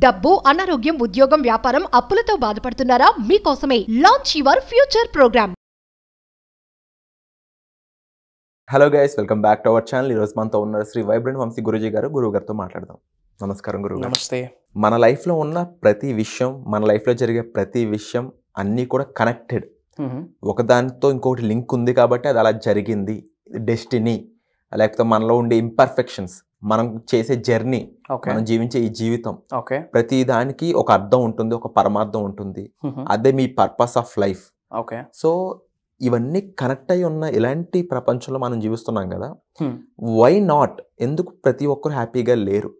డబ్బు, అనారోగ్యం, ఉద్యోగం, వ్యాపారం, అప్పులతో బాధపడుతున్నారా? మీకోసమే launch your future program. Hello guys, welcome back to our channel. ఈరోజు మనతో ఉన్నారు శ్రీ వైబ్రెంట్ వంశీ గురూజీ గారు. గురువు గారితో మాట్లాడదాం. నమస్కారం గురువు. నమస్తే. మన లైఫ్లో ఉన్న ప్రతి విషయం, మన లైఫ్లో జరిగే ప్రతి విషయం అన్నీ కూడా కనెక్టెడ్. ఒకదానితో ఇంకొకటి లింక్ ఉంది కాబట్టి అది అలా జరిగింది. డెస్టినీ, లేకపోతే మనలో ఉండే ఇంపర్ఫెక్షన్స్, మనం చేసే జర్నీ, మనం జీవించే ఈ జీవితం, ప్రతి దానికి ఒక అర్థం ఉంటుంది, ఒక పరమార్థం ఉంటుంది. అదే మీ పర్పస్ ఆఫ్ లైఫ్. సో ఇవన్నీ కనెక్ట్ అయి ఉన్న ఇలాంటి ప్రపంచంలో మనం జీవిస్తున్నాం కదా. Why not? ఎందుకు ప్రతి ఒక్కరు హ్యాపీగా లేరు?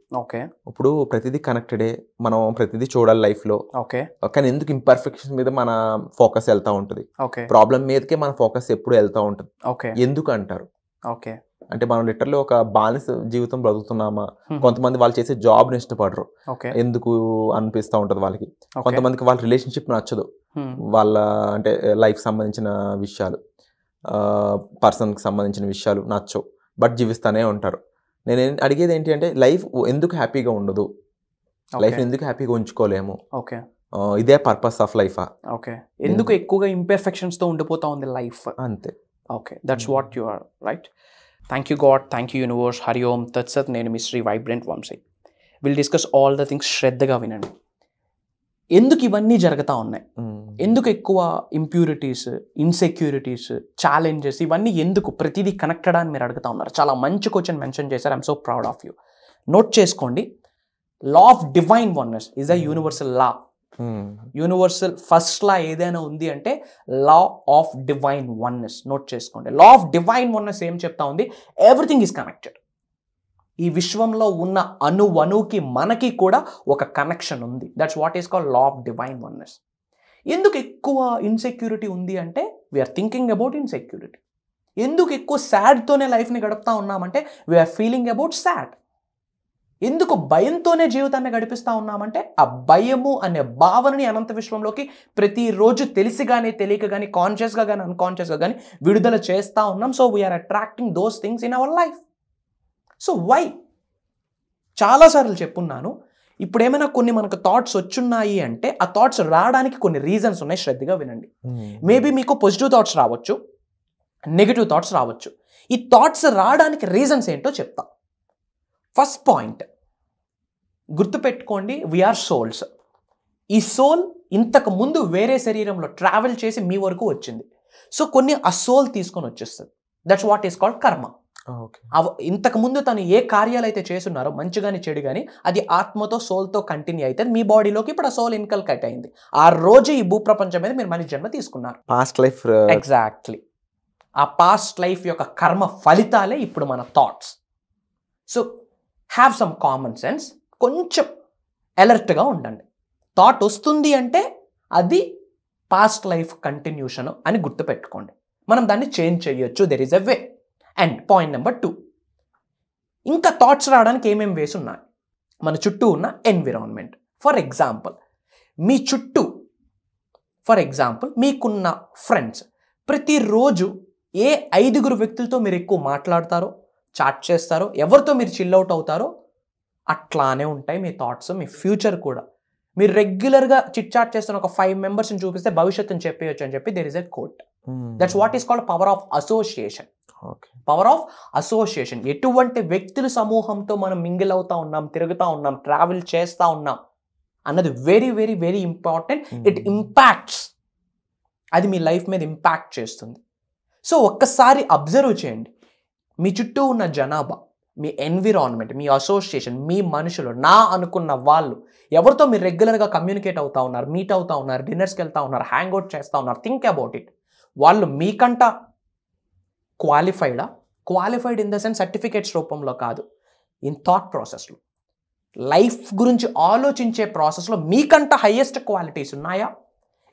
ఇప్పుడు ప్రతిదీ కనెక్టెడే, మనం ప్రతిదీ చూడాలి లైఫ్లో. కానీ ఎందుకు ఇంపర్ఫెక్షన్ మీద మన ఫోకస్ వెళ్తూ ఉంటుంది, ప్రాబ్లం మీదకే మన ఫోకస్ ఎప్పుడు వెళ్తూ ఉంటుంది? ఎందుకు అంటారు? అంటే మనం లిటరల్లీ ఒక బానిస జీవితం బ్రతుకుతున్నామా? కొంతమంది వాళ్ళు చేసే జాబ్ని ఇష్టపడరు, ఎందుకు అనిపిస్తూ ఉంటుంది వాళ్ళకి. కొంతమందికి వాళ్ళ రిలేషన్షిప్ నచ్చదు, వాళ్ళ అంటే లైఫ్ సంబంధించిన విషయాలు, పర్సన్కి సంబంధించిన విషయాలు నచ్చవు, బట్ జీవిస్తూనే ఉంటారు. నేను అడిగేది ఏంటి అంటే, లైఫ్ ఎందుకు హ్యాపీగా ఉండదు? లైఫ్ ఎందుకు హ్యాపీగా ఉంచుకోలేము? ఇదే పర్పస్ ఆఫ్ లైఫా? ఎందుకు ఎక్కువగా ఇంపర్ఫెక్షన్స్తో ఉండిపోతా ఉంది లైఫ్? అంతే. That's what you are right. Thank you god, thank you universe, Hari Om తత్సత్. నేను మీ Sri vibrant Vamsi. Will discuss all the things. శ్రద్ధగా వినండి. ఎందుకు ఇవన్నీ జరుగుతూ ఉన్నాయి? ఎందుకు ఎక్కువ ఇంప్యూరిటీస్, ఇన్సెక్యూరిటీస్, ఛాలెంజెస్, ఇవన్నీ ఎందుకు? ప్రతిదీ కనెక్టెడ్ అని మీరు అడుగుతూ ఉన్నారు. చాలా మంచి క్వశ్చన్ మెన్షన్ చేశారు. I'm so proud of you. నోట్ చేసుకోండి. Law of divine oneness is a universal law. Universal first law ఏదైనా ఉంది అంటే లా ఆఫ్ డివైన్ వన్నెస్. నోట్ చేసుకోండి. లా ఆఫ్ డివైన్ వన్నెస్ ఏం చెప్తా ఉంది? Everything is connected. ఈ విశ్వంలో ఉన్న అణువుకి మనకి కూడా ఒక కనెక్షన్ ఉంది. That's what is called law of divine oneness. ఎందుకు ఎక్కువ ఇన్సెక్యూరిటీ ఉంది అంటే వీఆర్ థింకింగ్ అబౌట్ ఇన్సెక్యూరిటీ. ఎందుకు ఎక్కువ సాడ్తోనే లైఫ్ని గడుపుతూ ఉన్నామంటే వీఆర్ ఫీలింగ్ అబౌట్ సాడ్. ఎందుకు భయంతోనే జీవితాన్ని గడిపిస్తూ ఉన్నామంటే ఆ భయము అనే భావనని అనంత విశ్వంలోకి ప్రతిరోజు తెలిసి కానీ తెలియక కానీ, కాన్షియస్గా కానీ అన్కాన్షియస్గా కానీ విడుదల చేస్తూ ఉన్నాం. So we are attracting those things in our life. So why? చాలాసార్లు చెప్పున్నాను, ఇప్పుడు ఏమైనా కొన్ని మనకు థాట్స్ వచ్చున్నాయి అంటే ఆ థాట్స్ రావడానికి కొన్ని రీజన్స్ ఉన్నాయి. శ్రద్ధగా వినండి. మేబీ మీకు పాజిటివ్ థాట్స్ రావచ్చు, నెగిటివ్ థాట్స్ రావచ్చు. ఈ థాట్స్ రావడానికి రీజన్స్ ఏంటో చెప్తా. ఫస్ట్ పాయింట్ గుర్తుపెట్టుకోండి, వీఆర్ సోల్స్. ఈ సోల్ ఇంతకు ముందు వేరే శరీరంలో ట్రావెల్ చేసి మీ వరకు వచ్చింది. సో కొన్ని ఆ సోల్ తీసుకొని వచ్చేస్తుంది. దట్స్ వాట్ ఈస్ కాల్డ్ కర్మ. ఇంతకు ముందు తను ఏ కార్యాలు అయితే చేస్తున్నారో, మంచి కానీ చెడు కానీ, అది ఆత్మతో సోల్తో కంటిన్యూ అయితే మీ బాడీలోకి ఇప్పుడు ఆ సోల్ ఇన్కల్కేట్ అయింది. ఆ రోజు ఈ భూప్రపంచం మీద మీరు మనిషి జన్మ తీసుకున్నారు. Past life. ఎగ్జాక్ట్లీ. ఆ పాస్ట్ లైఫ్ యొక్క కర్మ ఫలితాలే ఇప్పుడు మన thoughts. So have some common sense. కొంచెం అలర్ట్గా ఉండండి. థాట్ వస్తుంది అంటే అది పాస్ట్ లైఫ్ కంటిన్యూషన్ అని గుర్తుపెట్టుకోండి. మనం దాన్ని చేంజ్ చేయొచ్చు. There is a way. And point number 2, ఇంకా థాట్స్ రావడానికి ఏమేమి వేస్ ఉన్నాయి? మన చుట్టూ ఉన్న ఎన్విరాన్మెంట్. ఫర్ ఎగ్జాంపుల్ మీ చుట్టూ, మీకున్న ఫ్రెండ్స్, ప్రతిరోజు ఏ 5 వ్యక్తులతో మీరు ఎక్కువ మాట్లాడతారో, చాట్ చేస్తారో, ఎవరితో మీరు చిల్ అవుట్ అవుతారో అట్లానే ఉంటాయి మీ థాట్స్, మీ ఫ్యూచర్ కూడా. మీరు రెగ్యులర్గా చిట్ చాట్ చేస్తున్న ఒక 5 మెంబర్స్ని చూపిస్తే భవిష్యత్తుని చెప్పేయచ్చు అని చెప్పి there is a quote. That's what is called power of association. Power of association. ఎటువంటి వ్యక్తుల సమూహంతో మనం మింగిల్ అవుతా ఉన్నాం, తిరుగుతూ ఉన్నాం, ట్రావెల్ చేస్తూ ఉన్నాం అన్నది very very very important. It impacts. అది మీ లైఫ్ మీద ఇంపాక్ట్ చేస్తుంది. సో ఒక్కసారి అబ్జర్వ్ చేయండి. మీ చుట్టూ ఉన్న జనాభా, మీ ఎన్విరాన్మెంట్, మీ అసోసియేషన్, మీ మనుషులు, నా అనుకున్న వాళ్ళు, ఎవరితో మీరు రెగ్యులర్గా కమ్యూనికేట్ అవుతూ ఉన్నారు, మీట్ అవుతూ ఉన్నారు, డిన్నర్స్కి వెళ్తూ ఉన్నారు, హ్యాంగ్ అవుట్ చేస్తూ ఉన్నారు. Think about it. వాళ్ళు మీకంట qualified in the sense certificates రూపంలో కాదు, ఇన్ థాట్ ప్రాసెస్లో, లైఫ్ గురించి ఆలోచించే ప్రాసెస్లో మీకంట హైయెస్ట్ క్వాలిటీస్ ఉన్నాయా?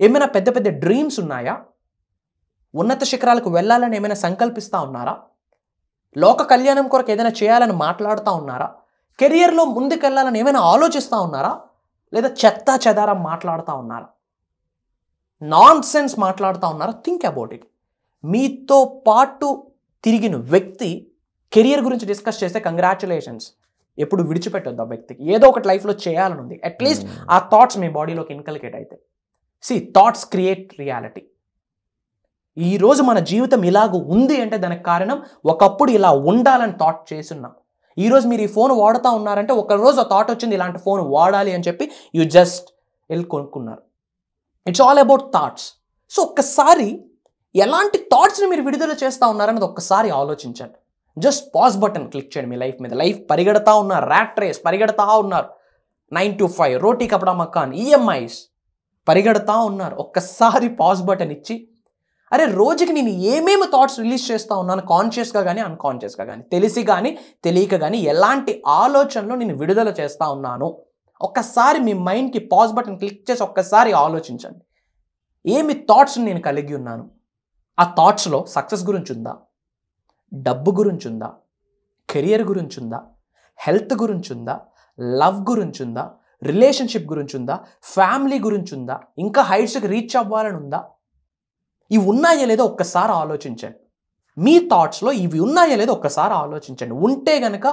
ఏమైనా పెద్ద పెద్ద డ్రీమ్స్ ఉన్నాయా? ఉన్నత శిఖరాలకు వెళ్ళాలని ఏమైనా సంకల్పిస్తూ ఉన్నారా? లోక కళ్యాణం కొరకు ఏదైనా చేయాలని మాట్లాడుతూ ఉన్నారా? కెరియర్లో ముందుకెళ్ళాలని ఏమైనా ఆలోచిస్తూ ఉన్నారా? లేదా చెత్తా చెదారం మాట్లాడుతూ ఉన్నారా? నాన్ సెన్స్ మాట్లాడుతూ ఉన్నారా? Think about it. మీతో పాటు తిరిగిన వ్యక్తి కెరియర్ గురించి డిస్కస్ చేస్తే కంగ్రాచులేషన్స్, ఎప్పుడు విడిచిపెట్టొద్దు ఆ వ్యక్తికి. ఏదో ఒకటి లైఫ్లో చేయాలని ఉంది. అట్లీస్ట్ ఆ థాట్స్ మీ బాడీలోకి ఇన్కల్కేట్ అయితే. Thoughts create reality. ఈరోజు మన జీవితం ఇలాగ ఉంది అంటే దానికి కారణం ఒకప్పుడు ఇలా ఉండాలని థాట్ చేసున్నాం. ఈరోజు మీరు ఈ ఫోన్ వాడుతూ ఉన్నారంటే ఒకరోజు ఆ థాట్ వచ్చింది ఇలాంటి ఫోన్ వాడాలి అని చెప్పి యూ జస్ట్ వెళ్ళి కొనుక్కున్నారు. It's all about thoughts. So ఒక్కసారి ఎలాంటి థాట్స్ని మీరు విడుదల చేస్తూ ఉన్నారన్నది ఒక్కసారి ఆలోచించండి. జస్ట్ పాజ్ బటన్ క్లిక్ చేయండి మీ లైఫ్ మీద. లైఫ్ పరిగెడతా ఉన్నారు, ర్యాట్ రేస్ పరిగెడతా ఉన్నారు, 9 to 5 రోటీ కపడా మకాన్, ఈఎంఐస్ పరిగెడతా ఉన్నారు. ఒక్కసారి పాజ్ బటన్ ఇచ్చి అరే రోజుకి నేను ఏమేమి థాట్స్ రిలీజ్ చేస్తూ ఉన్నాను, కాన్షియస్గా కానీ అన్కాన్షియస్గా కానీ, తెలిసి కానీ తెలియక కానీ ఎలాంటి ఆలోచనలు నేను విడుదల చేస్తూ ఉన్నాను. ఒక్కసారి మీ మైండ్కి పాజ్ బటన్ క్లిక్ చేసి ఒక్కసారి ఆలోచించండి. ఏమి థాట్స్ నేను కలిగి ఉన్నాను? ఆ థాట్స్లో సక్సెస్ గురించి ఉందా, డబ్బు గురించి ఉందా, కెరియర్ గురించి ఉందా, హెల్త్ గురించి ఉందా, లవ్ గురించి ఉందా, రిలేషన్షిప్ గురించి ఉందా, ఫ్యామిలీ గురించి ఉందా, ఇంకా హైట్స్కి రీచ్ అవ్వాలని ఉందా? ఇవి ఉన్నాయో లేదో ఒక్కసారి ఆలోచించండి. మీ థాట్స్లో ఇవి ఉన్నాయో లేదో ఒక్కసారి ఆలోచించండి. ఉంటే గనక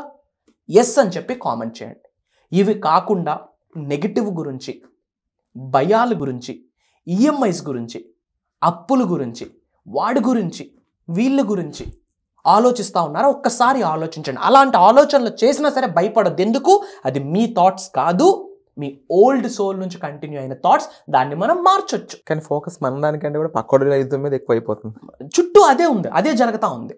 ఎస్ అని చెప్పి కామెంట్ చేయండి. ఇవి కాకుండా నెగిటివ్ గురించి, భయాల గురించి, ఈఎంఐస్ గురించి, అప్పుల గురించి, వాడి గురించి, వీళ్ళ గురించి ఆలోచిస్తూ ఉన్నారా? ఒక్కసారి ఆలోచించండి. అలాంటి ఆలోచనలు చేసినా సరే భయపడద్దు. ఎందుకు? అది మీ థాట్స్ కాదు, మీ ఓల్డ్ సోల్ నుంచి కంటిన్యూ అయిన థాట్స్. దాన్ని మనం మార్చొచ్చు. కానీ ఫోకస్ మన దానికంటే కూడా పక్కోడి యుద్ధం మీద ఎక్కువ అయిపోతుంది. చుట్టూ అదే ఉంది, అదే జరుగుతూ ఉంది.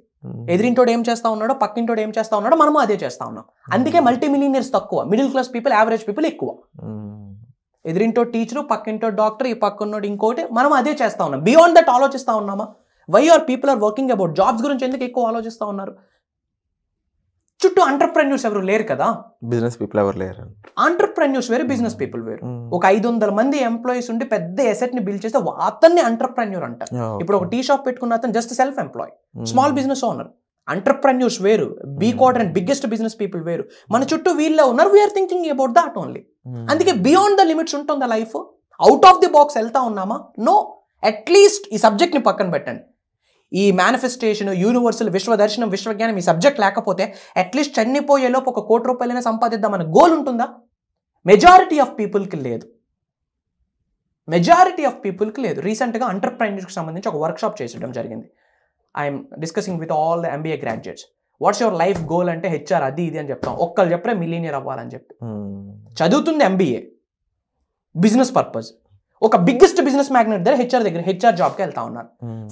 ఎదిరింటోడు ఏం చేస్తా ఉన్నాడో, పక్కింటోడు ఏం చేస్తా ఉన్నాడో మనము అదే చేస్తా ఉన్నాం. అందుకే మల్టీ మిలియనర్స్ తక్కువ, middle class people, average people ఎక్కువ. ఎదిరింటో టీచరు, పక్కింటో డాక్టర్, ఈ పక్కన్నోడు ఇంకోటి, మనం అదే చేస్తా ఉన్నాం. బియాండ్ దట్ ఆలోచిస్తా ఉన్నామా? Why are people are working about jobs గురించి ఎందుకు ఎక్కువ ఆలోచిస్తూ ఉన్నారు? చుట్టూ ఎంటర్ప్రెన్యూర్స్ ఎవరు లేరు కదా. బిజినెస్ పీపుల్ ఎవరు లేరు. ఎంటర్ప్రెన్యూర్స్ వేరు, బిజినెస్ పీపుల్ వేరు. ఒక 500 మంది ఎంప్లాయీస్ ఉండి పెద్ద ఎసెట్ ని బిల్డ్ చేస్తే అతన్ని ఎంటర్ప్రెన్యూర్ అంటారు. ఇప్పుడు ఒక టీ షాప్ పెట్టుకున్న అతను just self employ, small business owner. Entrepreneurs వేరు, B quadrant biggest business people వేరు. మన చుట్టూ వీళ్ళే ఉన్నారు. We're thinking about that only. అందుకే బియాండ్ ద లిమిట్స్ ఉంటుందా life? Out of the box వెళ్తా ఉన్నామా? నో. అట్లీస్ట్ ఈ సబ్జెక్ట్ ని పక్కన పెట్టండి. ఈ మేనిఫెస్టేషన్, యూనివర్సల్, విశ్వదర్శనం, విశ్వజ్ఞానం ఈ సబ్జెక్ట్ లేకపోతే అట్లీస్ట్ చనిపోయేలోపు 1 కోటి రూపాయలైనా సంపాదిద్దామన్న గోల్ ఉంటుందా? మెజారిటీ ఆఫ్ పీపుల్కి లేదు. మెజారిటీ ఆఫ్ పీపుల్కి లేదు. రీసెంట్గా ఎంటర్ప్రెన్యూర్స్కి సంబంధించి ఒక వర్క్షాప్ చేసడం జరిగింది. I'm discussing with all the MBA graduates. What's your life goal అంటే HR అది ఇది అని చెప్తాం. ఒక్కళ్ళు చెప్పరే మిలీనియర్ అవ్వాలని చెప్పి. చదువుతుంది MBA, బిజినెస్ పర్పస్. ఒక బిగ్గెస్ట్ బిజినెస్ మ్యాగ్నెట్ దగ్గర HR జాబ్కి వెళ్తా ఉన్నారు.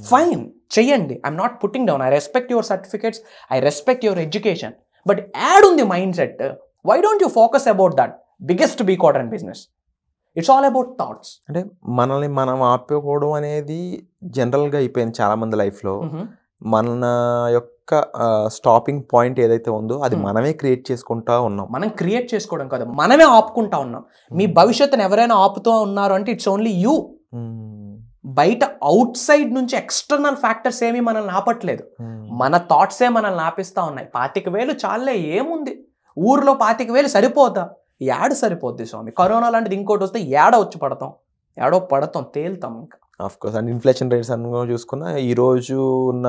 ఫైన్, చెయ్యండి. I'm not putting down. I respect your certificates, I respect your education. But యాడ్ ఉంది mind set. Why don't you focus about that biggest B quadrant business? It's all about thoughts. అంటే మనల్ని మనం ఆపుకోవడం అనేది జనరల్గా అయిపోయింది చాలా మంది లైఫ్లో. మన యొక్క స్టాపింగ్ పాయింట్ ఏదైతే ఉందో అది మనమే క్రియేట్ చేసుకుంటా ఉన్నాం. మనం క్రియేట్ చేసుకోవడం కాదు, మనమే ఆపుకుంటా ఉన్నాం. మీ భవిష్యత్తును ఎవరైనా ఆపుతూ ఉన్నారు అంటే ఇట్స్ ఓన్లీ యూ. బయట అవుట్ సైడ్ నుంచి ఎక్స్టర్నల్ ఫ్యాక్టర్స్ ఏమీ మనల్ని ఆపట్లేదు. మన థాట్సే మనల్ని ఆపిస్తూ ఉన్నాయి. 25,000 చాలే, ఏముంది ఊర్లో 25,000 సరిపోతా? ఏడ సరిపోద్ది స్వామి? కరోనా లాంటిది ఇంకోటి వస్తే ఏడ వచ్చి పడతాం, ఏడో పడతాం, తేలుతాం. ఇంకా ఆఫ్కోర్స్ అండ్ ఇన్ఫ్లేషన్ రేట్స్ అను చూసుకున్నా ఈరోజు ఉన్న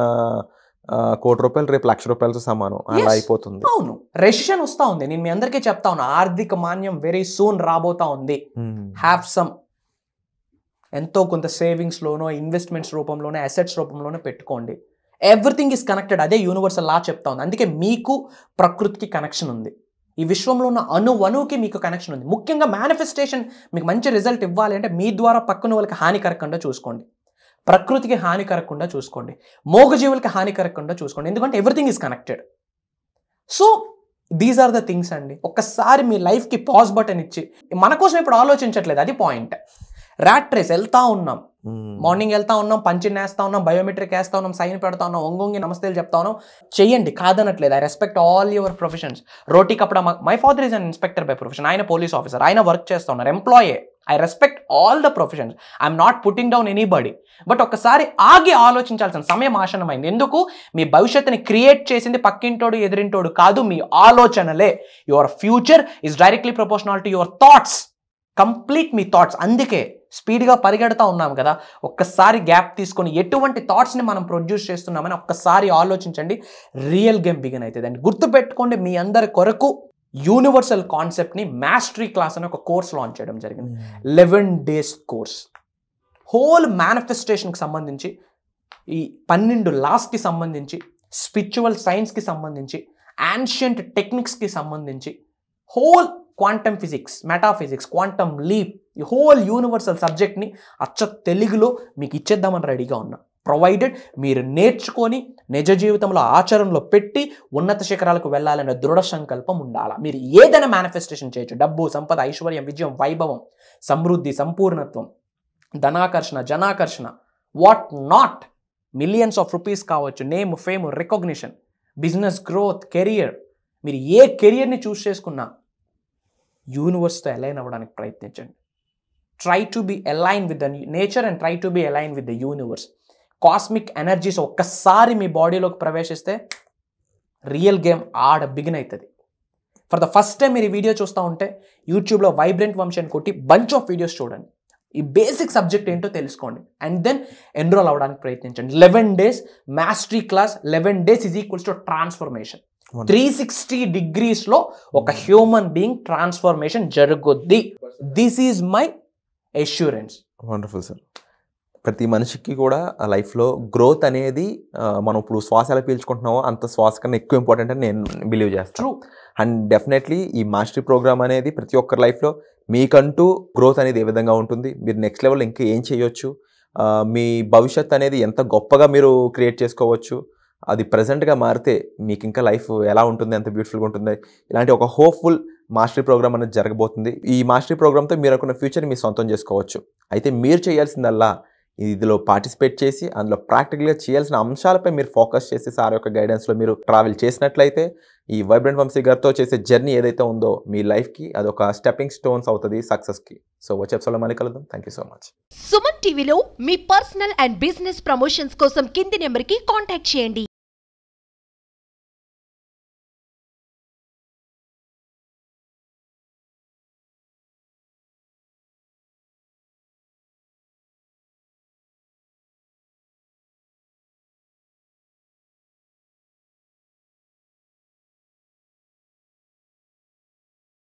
1 కోటి రూపాయలు రేపు 1,00,000 రూపాయలతో సమానం అలా అయిపోతుంది. అవును, రెసిషన్ వస్తూ ఉంది. నేను మీ అందరికీ చెప్తా ఉన్నా, ఆర్థిక మాన్యం వెరీ సూన్ రాబోతా ఉంది. హ్యావ్ సమ్ ఎంతో కొంత సేవింగ్స్లోనో, ఇన్వెస్ట్మెంట్స్ రూపంలోనో, అసెట్స్ రూపంలోనో పెట్టుకోండి. Everything is connected. అదే యూనివర్సల్ లా చెప్తా ఉంది. అందుకే మీకు ప్రకృతికి కనెక్షన్ ఉంది. ఈ విశ్వంలో ఉన్న అణువుకి మీకు కనెక్షన్ ఉంది. ముఖ్యంగా మేనిఫెస్టేషన్ మీకు మంచి రిజల్ట్ ఇవ్వాలి అంటే మీ ద్వారా పక్కన వాళ్ళకి హాని కలగకుండా చూసుకోండి, ప్రకృతికి హాని కలగకుండా చూసుకోండి, మూగజీవులకి హాని కలగకుండా చూసుకోండి. ఎందుకంటే everything is connected. So these are the things అండి. ఒక్కసారి మీ లైఫ్కి పాజ్ బటన్ ఇచ్చి, మన కోసం ఇప్పుడు ఆలోచించట్లేదు, అది పాయింట్. ర్యాట్ రేస్ వెళ్తా ఉన్నాం. మార్నింగ్ వెళ్తా ఉన్నాం, పంచిన్ వేస్తా ఉన్నాం, బయోమెట్రిక్ వేస్తా ఉన్నాం, సైన్ పెడతా ఉన్నాం, ఒంగొంగి నమస్తేలు చెప్తా ఉన్నాం. చెయ్యండి, కాదనట్లేదు. I respect all your professions. రోటీ కపడా, my father is an inspector by profession. ఆయన పోలీస్ ఆఫీసర్, ఆయన వర్క్ చేస్తూ ఉన్నారు, employee. I respect all the professions. I'm not putting down anybody. But ఒక్కసారి ఆగి ఆలోచించాల్సిన సమయం ఆసన్నమైంది. ఎందుకు? మీ భవిష్యత్తుని క్రియేట్ చేసింది పక్కింటోడు, ఎదిరింటోడు కాదు, మీ ఆలోచనలే. Your future is directly proportional to your thoughts. Complete me thoughts. అందుకే స్పీడ్గా పరిగెడతా ఉన్నాం కదా, ఒక్కసారి గ్యాప్ తీసుకొని ఎటువంటి థాట్స్ని మనం ప్రొడ్యూస్ చేస్తున్నామని ఒక్కసారి ఆలోచించండి. రియల్ గేమ్ బిగిన్ అవుతుంది. అండి గుర్తుపెట్టుకోండి, మీ అందరి కొరకు యూనివర్సల్ కాన్సెప్ట్ని మాస్టరీ క్లాస్ అని ఒక కోర్స్ లాంచ్ చేయడం జరిగింది. 11 days కోర్స్. హోల్ మేనిఫెస్టేషన్కి సంబంధించి, ఈ 12 లాస్కి సంబంధించి, స్పిరిచువల్ సైన్స్కి సంబంధించి, యాన్షియంట్ టెక్నిక్స్కి సంబంధించి, whole quantum physics, metaphysics, quantum leap, ఈ హోల్ యూనివర్సల్ సబ్జెక్ట్ని అచ్చ తెలుగులో మీకు ఇచ్చేద్దామని రెడీగా ఉన్నా. ప్రొవైడెడ్ మీరు నేర్చుకొని నిజ జీవితంలో ఆచరణలో పెట్టి ఉన్నత శిఖరాలకు వెళ్ళాలనే దృఢ సంకల్పం ఉండాలా. మీరు ఏదైనా మేనిఫెస్టేషన్ చేయొచ్చు. డబ్బు, సంపద, ఐశ్వర్యం, విజయం, వైభవం, సమృద్ధి, సంపూర్ణత్వం, ధనాకర్షణ, జనాకర్షణ, what not, millions of rupees కావచ్చు, name, fame, recognition, business growth, career. మీరు ఏ కెరియర్ని చూస్ చేసుకున్నా యూనివర్స్తో అలైన్ అవ్వడానికి ప్రయత్నించండి. Try to be align with the nature and try to be align with the universe. Cosmic energies ఒక్కసారి మీ బాడీలోకి ప్రవేశిస్తే రియల్ గేమ్ బిగిన్ అవుతుంది. ఫర్ ద ఫస్ట్ టైం మీరు ఈ వీడియో చూస్తూ ఉంటే యూట్యూబ్లో వైబ్రెంట్ వంశీ అని కొట్టి బంచ్ ఆఫ్ వీడియోస్ చూడండి. ఈ బేసిక్ సబ్జెక్ట్ ఏంటో తెలుసుకోండి అండ్ దెన్ ఎన్రోల్ అవ్వడానికి ప్రయత్నించండి. 11 days mastery class. 11 days is equals to transformation. 360 degreesలో ఒక హ్యూమన్ బీయింగ్ ట్రాన్స్ఫర్మేషన్ జరుగుద్ది. This is my assurance. Wonderful sir. ప్రతి మనిషికి కూడా ఆ లైఫ్లో గ్రోత్ అనేది మనం ఇప్పుడు శ్వాస ఎలా పీల్చుకుంటున్నామో అంత శ్వాస కన్నా ఎక్కువ ఇంపార్టెంట్ అని నేను బిలీవ్ చేస్తాను. అండ్ డెఫినెట్లీ ఈ మాస్టరీ ప్రోగ్రామ్ అనేది ప్రతి ఒక్కరి లైఫ్లో మీకంటూ గ్రోత్ అనేది ఏ విధంగా ఉంటుంది, మీరు నెక్స్ట్ లెవెల్ ఇంకా ఏం చేయొచ్చు, మీ భవిష్యత్ అనేది ఎంత గొప్పగా మీరు క్రియేట్ చేసుకోవచ్చు, అది ప్రజెంట్గా మారితే మీకు ఇంకా లైఫ్ ఎలా ఉంటుంది, ఎంత బ్యూటిఫుల్గా ఉంటుంది, ఇలాంటి ఒక హోప్ఫుల్ మాస్టరీ ప్రోగ్రామ్ అనేది జరగబోతుంది. ఈ మాస్టరీ ప్రోగ్రామ్తో మీరు అనుకున్న ఫ్యూచర్ని మీరు సొంతం చేసుకోవచ్చు. అయితే మీరు చేయాల్సిందల్లా ఇందులో పార్టిసిపేట్ చేసి అందులో ప్రాక్టికల్గా చేయాల్సిన అంశాలపై మీరు ఫోకస్ చేసి సార్ యొక్క గైడెన్స్లో మీరు ట్రావెల్ చేసినట్లయితే ఈ వైబ్రెంట్ వంశీ గారితో చేసే జర్నీ ఏదైతే ఉందో మీ లైఫ్కి అదొక స్టెప్పింగ్ స్టోన్స్ అవుతుంది సక్సెస్కి. సో వచ్చే ఎపిసోడ్లో మళ్ళీ కలుద్దాం. Thank you so much. Suman టీవీలో మీ పర్సనల్ అండ్ బిజినెస్ ప్రమోషన్స్ కోసం కింది నెంబర్కి కాంటాక్ట్ చేయండి.